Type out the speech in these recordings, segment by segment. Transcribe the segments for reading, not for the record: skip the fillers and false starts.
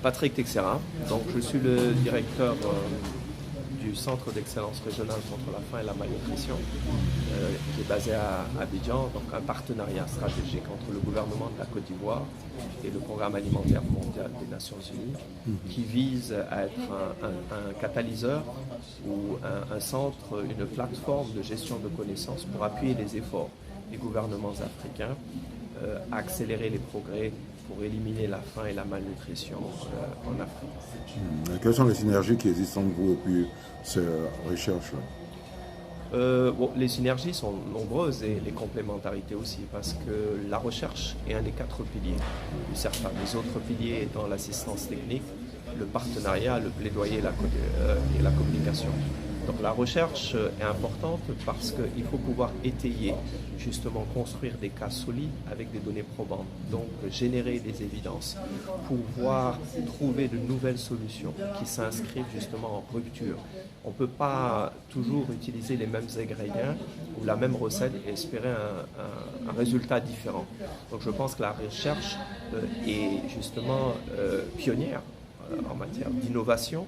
Patrick Texera, donc je suis le directeur du Centre d'excellence régional contre la faim et la malnutrition, qui est basé à Abidjan, donc un partenariat stratégique entre le gouvernement de la Côte d'Ivoire et le Programme alimentaire mondial des Nations Unies, qui vise à être un catalyseur ou un centre, une plateforme de gestion de connaissances pour appuyer les efforts des gouvernements africains à accélérer les progrès pour éliminer la faim et la malnutrition en Afrique. Quelles sont les synergies qui existent entre vous et puis ces recherches-là? Les synergies sont nombreuses et les complémentarités aussi, parce que la recherche est un des 4 piliers du CERFA. Les autres piliers étant l'assistance technique, le partenariat, le plaidoyer et la communication. Donc la recherche est importante parce qu'il faut pouvoir étayer, justement construire des cas solides avec des données probantes. Donc générer des évidences, pouvoir trouver de nouvelles solutions qui s'inscrivent justement en rupture. On ne peut pas toujours utiliser les mêmes ingrédients ou la même recette et espérer un résultat différent. Donc je pense que la recherche est justement pionnière en matière d'innovation,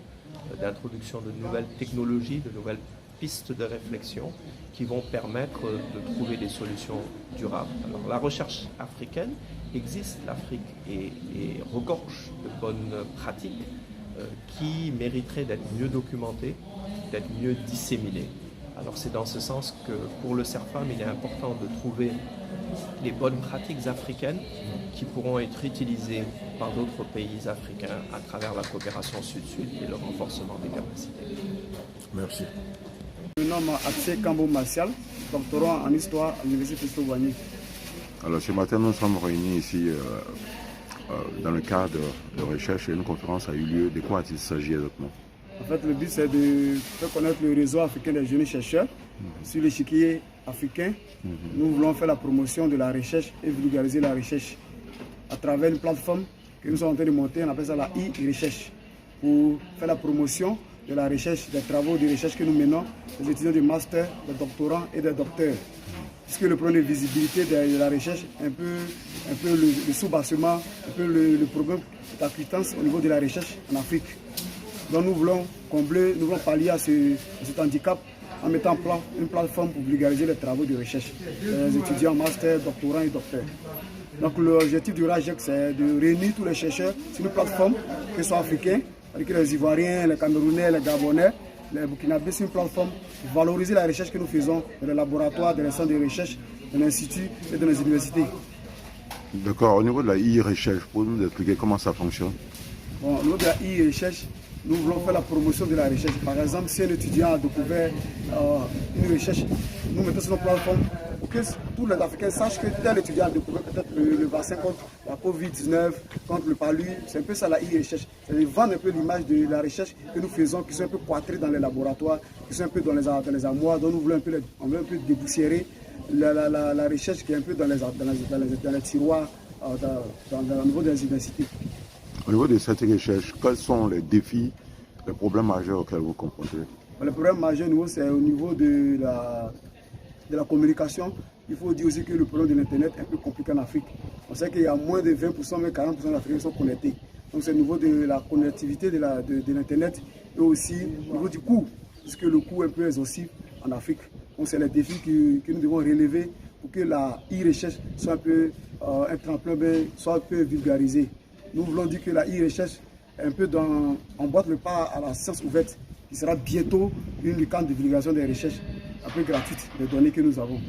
d'introduction de nouvelles technologies, de nouvelles pistes de réflexion qui vont permettre de trouver des solutions durables. Alors la recherche africaine existe, l'Afrique est regorge de bonnes pratiques qui mériteraient d'être mieux documentées, d'être mieux disséminées. Alors c'est dans ce sens que pour le CERFAM, il est important de trouver les bonnes pratiques africaines qui pourront être utilisées par d'autres pays africains à travers la coopération sud-sud et le renforcement des capacités. Merci. Je me nomme Axé Kambo Martial, doctorant en histoire à l'Université de Souvigny. Alors ce matin, nous sommes réunis ici dans le cadre de recherche et une conférence a eu lieu. De quoi il s'agit exactement? En fait, le but c'est de faire connaître le réseau africain des jeunes chercheurs sur l'échiquier africain. Nous voulons faire la promotion de la recherche et vulgariser la recherche à travers une plateforme que nous sommes en train de monter, on appelle ça la e-recherche, pour faire la promotion de la recherche, des travaux de recherche que nous menons, des étudiants de master, des doctorants et des docteurs. Puisque le problème de visibilité de la recherche, un peu le sous-bassement, un peu le problème d'acquittance au niveau de la recherche en Afrique. Donc nous voulons combler, nous voulons pallier à cet handicap en mettant en place une plateforme pour vulgariser les travaux de recherche des étudiants master, doctorants et docteurs. Donc l'objectif du RAGEC, c'est de réunir tous les chercheurs sur une plateforme, que ce soit africains, avec les Ivoiriens, les Camerounais, les Gabonais, les Burkinabés, sur une plateforme pour valoriser la recherche que nous faisons dans les laboratoires, dans les centres de recherche, dans les instituts et dans les universités. D'accord, au niveau de la e-recherche, pour nous expliquer comment ça fonctionne? Bon, au niveau de la e-recherche, nous voulons faire la promotion de la recherche. Par exemple, si un étudiant a découvert une recherche, nous mettons sur notre plateforme pour que tous les Africains sachent que tel étudiant a découvert peut-être le vaccin contre la Covid-19, contre le palu. C'est un peu ça la e-recherche. C'est de vendre un peu l'image de la recherche que nous faisons, qui sont un peu cloîtrés dans les laboratoires, qui sont un peu dans les armoires, dont nous voulons un peu déboussiérer la recherche qui est un peu dans les tiroirs au niveau des universités. Au niveau de cette recherche, quels sont les défis, les problèmes majeurs auxquels vous confrontez? Le problème majeur, c'est au niveau de la communication. Il faut dire aussi que le problème de l'Internet est un peu compliqué en Afrique. On sait qu'il y a moins de 20%, mais 40% d'Africains qui sont connectés. Donc c'est au niveau de la connectivité de l'Internet et aussi au niveau du coût, puisque le coût est un peu exhaustif en Afrique. Donc c'est les défis que nous devons relever pour que la e-recherche soit un peu un tremplin, soit un peu vulgarisée. Nous voulons dire que la e-recherche est un peu en boîte le pas à la science ouverte, qui sera bientôt une licorne de vulgarisation des recherches un peu gratuite des données que nous avons.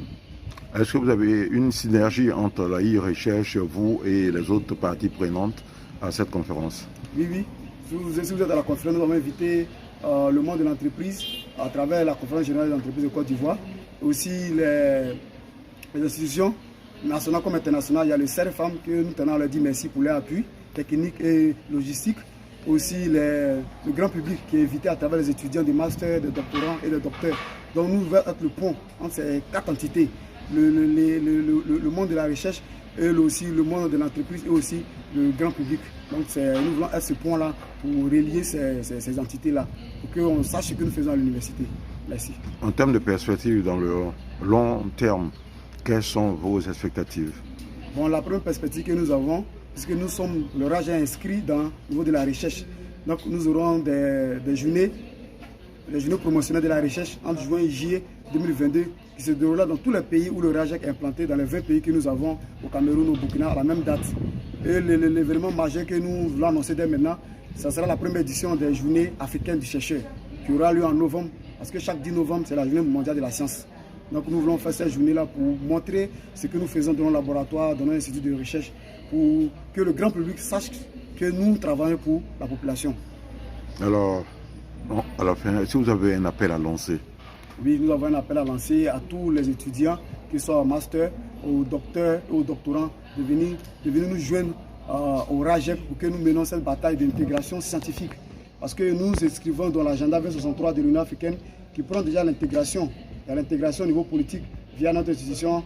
Est-ce que vous avez une synergie entre la e-recherche, vous et les autres parties prenantes à cette conférence? Oui. Si vous êtes à la conférence, nous avons invité le monde de l'entreprise à travers la conférence générale de l'entreprise de Côte d'Ivoire, aussi les institutions nationales comme internationales. Il y a le CERFAM que nous tenons à leur dire merci pour leur appui technique et logistique. Aussi le grand public qui est invité à travers les étudiants des masters, des doctorants et des docteurs. Donc nous voulons être le pont entre ces 4 entités, le monde de la recherche et aussi le monde de l'entreprise et aussi le grand public. Donc nous voulons être ce pont-là pour relier ces entités-là, pour qu'on sache ce que nous faisons à l'université. Merci. En termes de perspective dans le long terme, quelles sont vos expectatives? Bon, la première perspective que nous avons, puisque nous sommes, le RAGEC est inscrit au niveau de la recherche. Donc nous aurons des journées promotionnelles de la recherche entre juin et juillet 2022 qui se déroulera dans tous les pays où le RAGEC est implanté, dans les 20 pays que nous avons au Cameroun, au Burkina, à la même date. Et l'événement majeur que nous voulons annoncer dès maintenant, ça sera la première édition des Journées africaines du chercheur qui aura lieu en novembre, parce que chaque 10 novembre, c'est la Journée mondiale de la science. Donc nous voulons faire cette journée-là pour montrer ce que nous faisons dans nos laboratoires, dans nos instituts de recherche, pour que le grand public sache que nous travaillons pour la population. Alors, à la fin, si vous avez un appel à lancer? Oui, nous avons un appel à lancer à tous les étudiants, qu'ils soient en master, aux docteurs et aux doctorants, de venir nous joindre au RAGEC pour que nous menions cette bataille d'intégration scientifique. Parce que nous inscrivons dans l'agenda 2063 de l'Union africaine qui prend déjà l'intégration. Il y a l'intégration au niveau politique via notre institution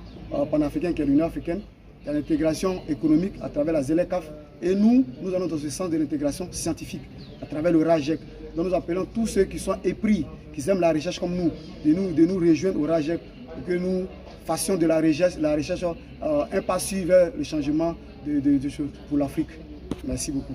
panafricaine qui est l'Union africaine. Il y a l'intégration économique à travers la ZLECAf. Et nous allons dans ce sens de l'intégration scientifique à travers le RAGEC. Donc nous appelons tous ceux qui sont épris, qui aiment la recherche comme nous, de nous rejoindre au RAGEC pour que nous fassions de la recherche un pas sûr vers le changement de choses pour l'Afrique. Merci beaucoup.